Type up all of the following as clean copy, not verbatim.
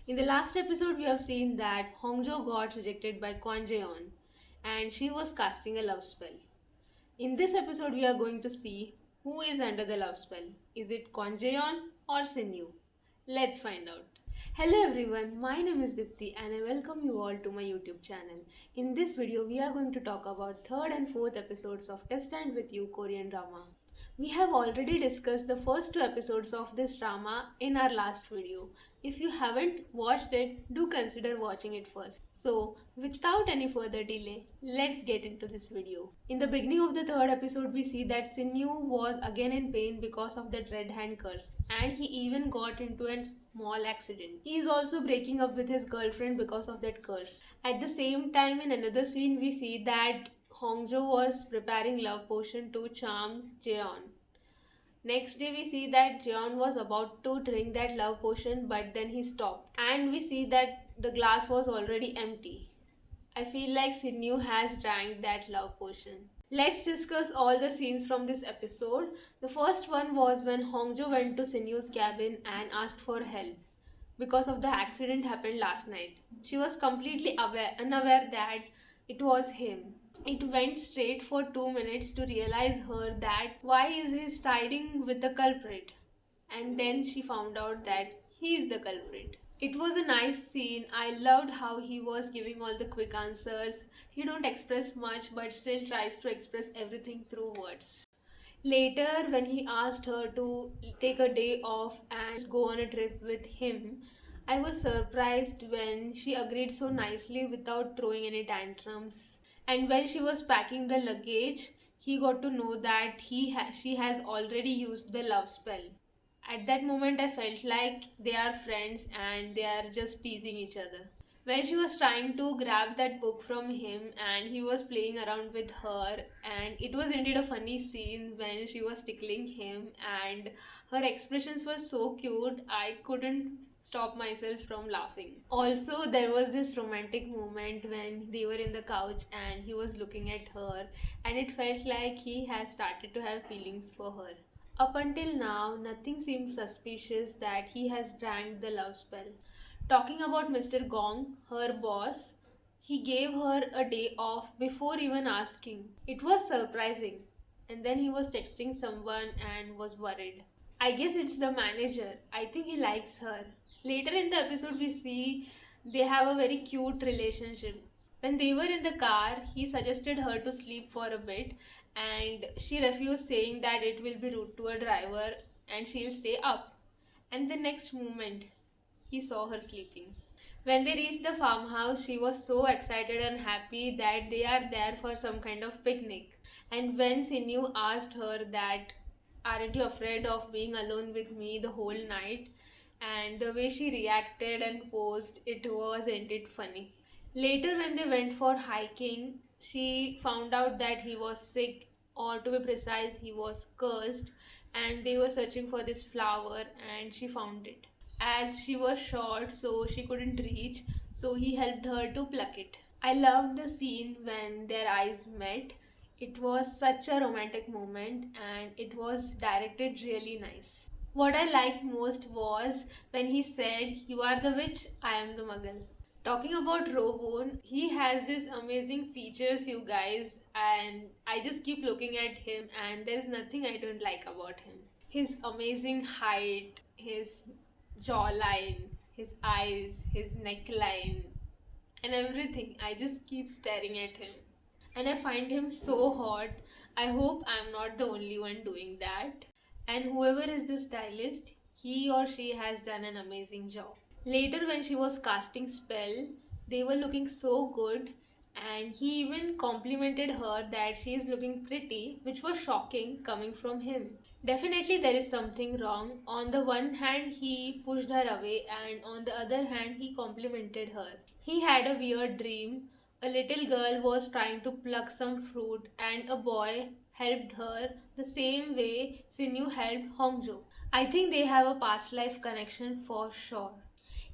In the last episode, we have seen that Hongjo got rejected by Kwon Jae-on and she was casting a love spell. In this episode, we are going to see who is under the love spell. Is it Kwon Jae-on or Sinyu? Let's find out. Hello everyone, my name is Dipti and I welcome you all to my YouTube channel. In this video, we are going to talk about third and fourth episodes of Destined with You Korean drama. We have already discussed the first two episodes of this drama in our last video. If you haven't watched it, do consider watching it first. So, without any further delay, let's get into this video. In the beginning of the third episode, we see that Sinyu was again in pain because of that red hand curse, and he even got into a small accident. He is also breaking up with his girlfriend because of that curse. At the same time, in another scene, we see that Hongjo was preparing love potion to charm Jeon. Next day we see that Jeon was about to drink that love potion but then he stopped and we see that the glass was already empty. I feel like Sinyu has drank that love potion. Let's discuss all the scenes from this episode. The first one was when Hongjo went to Sinyu's cabin and asked for help because of the accident happened last night. She was completely unaware that it was him. It went straight for 2 minutes to realize her that why is he siding with the culprit, and then she found out that he is the culprit. It was a nice scene. I loved how he was giving all the quick answers. He don't express much but still tries to express everything through words. Later, when he asked her to take a day off and go on a trip with him, I was surprised when she agreed so nicely without throwing any tantrums. And when she was packing the luggage, he got to know that she has already used the love spell. At that moment, I felt like they are friends and they are just teasing each other. When she was trying to grab that book from him and he was playing around with her, and it was indeed a funny scene when she was tickling him and her expressions were so cute, I couldn't stop myself from laughing. Also, there was this romantic moment when they were in the couch and he was looking at her and it felt like he has started to have feelings for her. Up until now, nothing seems suspicious that he has drank the love spell. Talking about Mr. Gong, her boss, he gave her a day off before even asking. It was surprising. And then he was texting someone and was worried. I guess it's the manager. I think he likes her. Later in the episode, we see they have a very cute relationship. When they were in the car, he suggested her to sleep for a bit and she refused, saying that it will be rude to a driver and she'll stay up. And the next moment, he saw her sleeping. When they reached the farmhouse, she was so excited and happy that they are there for some kind of picnic. And when Sinyu asked her that, aren't you afraid of being alone with me the whole night? And the way she reacted and posed, it was indeed funny. Later, when they went for hiking, she found out that he was sick, or to be precise, he was cursed, and they were searching for this flower and she found it. As she was short, so she couldn't reach, so he helped her to pluck it. I loved the scene when their eyes met. It was such a romantic moment and it was directed really nice. What I liked most was when he said, "You are the witch, I am the muggle." Talking about Rowoon, he has this amazing features, you guys, and I just keep looking at him, and there's nothing I don't like about him. His amazing height, his jawline, his eyes, his neckline, and everything. I just keep staring at him. And I find him so hot. I hope I'm not the only one doing that. And whoever is the stylist, he or she has done an amazing job. Later, when she was casting spell, they were looking so good, and he even complimented her that she is looking pretty, which was shocking coming from him. Definitely, there is something wrong. On the one hand, he pushed her away, and on the other hand, he complimented her. He had a weird dream. A little girl was trying to pluck some fruit, and a boy helped her the same way Sinyu helped Hongjo. I think they have a past life connection for sure.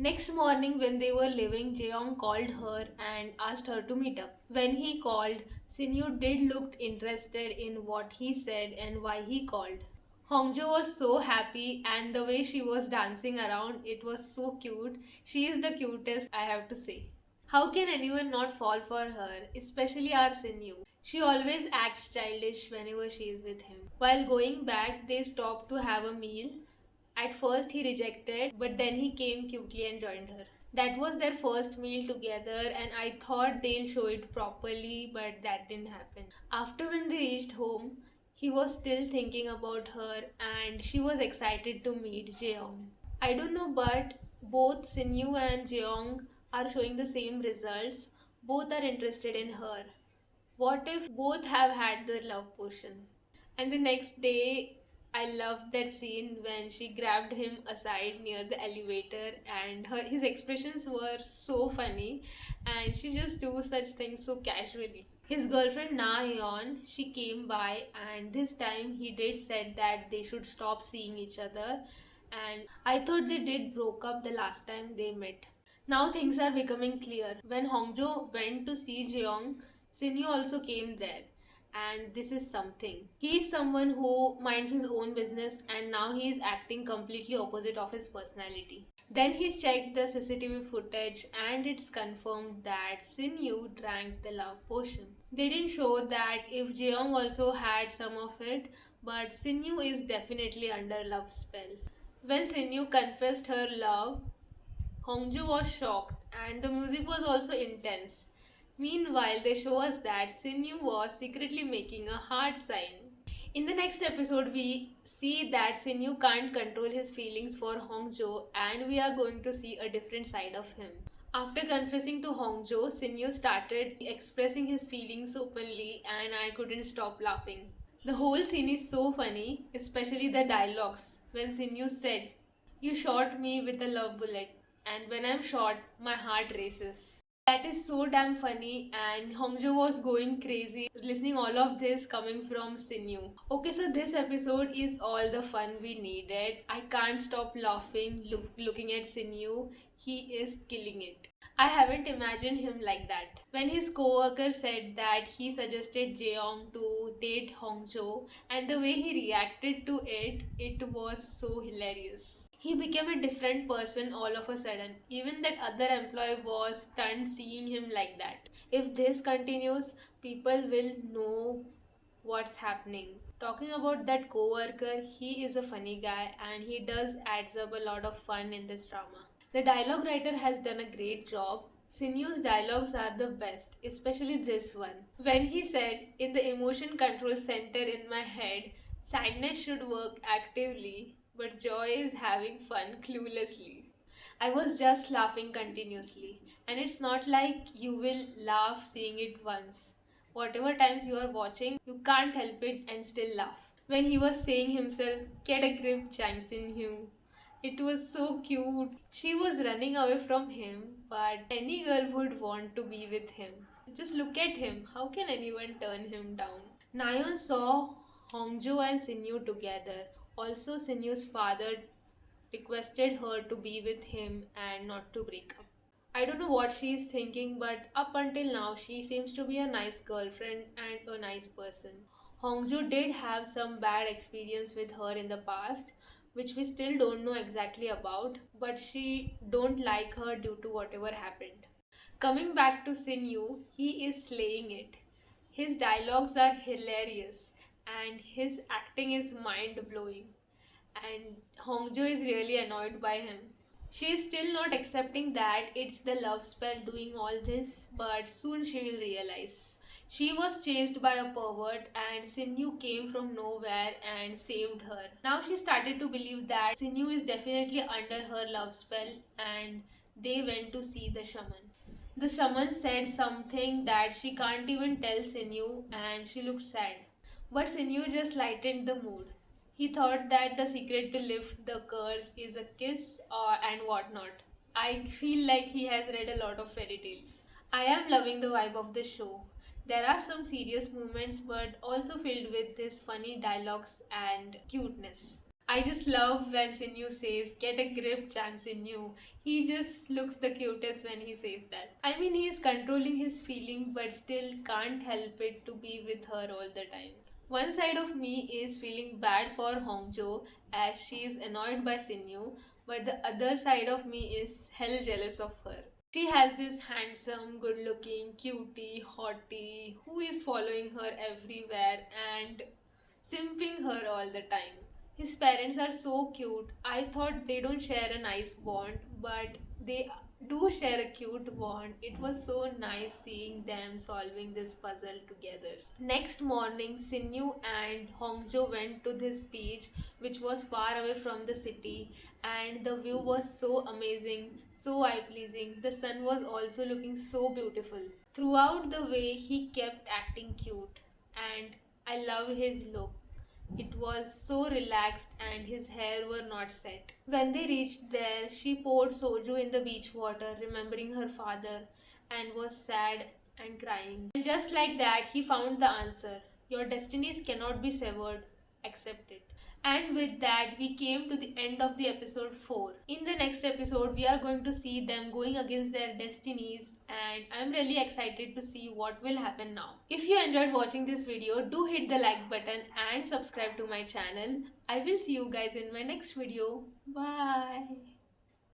Next morning, when they were leaving, Jeong called her and asked her to meet up. When he called, Sinyu did look interested in what he said and why he called. Hongjo was so happy, and the way she was dancing around, it was so cute. She is the cutest, I have to say. How can anyone not fall for her, especially our Sinyu? She always acts childish whenever she is with him. While going back, they stopped to have a meal. At first, he rejected, but then he came cutely and joined her. That was their first meal together, and I thought they'll show it properly, but that didn't happen. After when they reached home, he was still thinking about her, and she was excited to meet Jeong. I don't know, but both Sinyu and Jeong are showing the same results. Both are interested in her. What if both have had the love potion? And the next day, I loved that scene when she grabbed him aside near the elevator, and his expressions were so funny, and she just do such things so casually. His girlfriend Na Yeon, she came by, and this time he did said that they should stop seeing each other, and I thought they did broke up the last time they met. Now things are becoming clear. When Hongjo went to see Jeong, Sinyu also came there. And this is something. He is someone who minds his own business, and now he is acting completely opposite of his personality. Then he checked the CCTV footage, and it's confirmed that Sinyu drank the love potion. They didn't show that if Jeong also had some of it, but Sinyu is definitely under love spell. When Sinyu confessed her love, Hongju was shocked, and the music was also intense. Meanwhile, they show us that Sinyu was secretly making a heart sign. In the next episode, we see that Sinyu can't control his feelings for Hongjo, and we are going to see a different side of him. After confessing to Hongjo, Sinyu started expressing his feelings openly, and I couldn't stop laughing. The whole scene is so funny, especially the dialogues. When Sinyu said, "You shot me with a love bullet, and when I'm shot, my heart races." That is so damn funny, and Hongjo was going crazy listening all of this coming from Sinyu. Okay, so this episode is all the fun we needed. I can't stop laughing looking at Sinyu. He is killing it. I haven't imagined him like that. When his co-worker said that he suggested Jeong to date Hongjo, and the way he reacted to it, it was so hilarious. He became a different person all of a sudden. Even that other employee was stunned seeing him like that. If this continues, people will know what's happening. Talking about that co-worker, he is a funny guy, and he does adds up a lot of fun in this drama. The dialogue writer has done a great job. Sinu's dialogues are the best, especially this one. When he said, "In the emotion control center in my head, sadness should work actively, but joy is having fun cluelessly." I was just laughing continuously. And it's not like you will laugh seeing it once. Whatever times you are watching, you can't help it and still laugh. When he was saying himself, "Get a grip, Chang Sin Hugh." It was so cute. She was running away from him, but any girl would want to be with him. Just look at him. How can anyone turn him down? Nayeon saw Hongjo and Sinyu together. Also, Sinyu's father requested her to be with him and not to break up. I don't know what she is thinking, but up until now, she seems to be a nice girlfriend and a nice person. Hongju did have some bad experience with her in the past, which we still don't know exactly about, but she don't like her due to whatever happened. Coming back to Sinyu, he is slaying it. His dialogues are hilarious, and his acting is mind blowing, and Hongjo is really annoyed by him. She is still not accepting that it's the love spell doing all this, but soon she will realize. She was chased by a pervert, and Sinyu came from nowhere and saved her. Now she started to believe that Sinyu is definitely under her love spell, and they went to see the shaman. The shaman said something that she can't even tell Sinyu, and she looked sad. But Sinyu just lightened the mood. He thought that the secret to lift the curse is a kiss and whatnot. I feel like he has read a lot of fairy tales. I am loving the vibe of the show. There are some serious moments, but also filled with this funny dialogues and cuteness. I just love when Sinyu says, "Get a grip, Chan Sinyu." He just looks the cutest when he says that. I mean, he is controlling his feeling, but still can't help it to be with her all the time. One side of me is feeling bad for Hongjo as she is annoyed by Sinyu, but the other side of me is hell jealous of her. She has this handsome, good looking, cutie, hottie who is following her everywhere and simping her all the time. His parents are so cute. I thought they don't share a nice bond, but they do share a cute bond. It was so nice seeing them solving this puzzle together. Next morning, Sinyu and Hongjo went to this beach which was far away from the city, and the view was so amazing, so eye pleasing. The sun was also looking so beautiful. Throughout the way, he kept acting cute, and I loved his look. It was so relaxed and his hair were not set. When they reached there, she poured soju in the beach water, remembering her father, and was sad and crying. And just like that, he found the answer. Your destinies cannot be severed. Accept it. And with that, we came to the end of the episode 4. In the next episode, we are going to see them going against their destinies, and I'm really excited to see what will happen now. If you enjoyed watching this video, do hit the like button and subscribe to my channel. I will see you guys in my next video. Bye.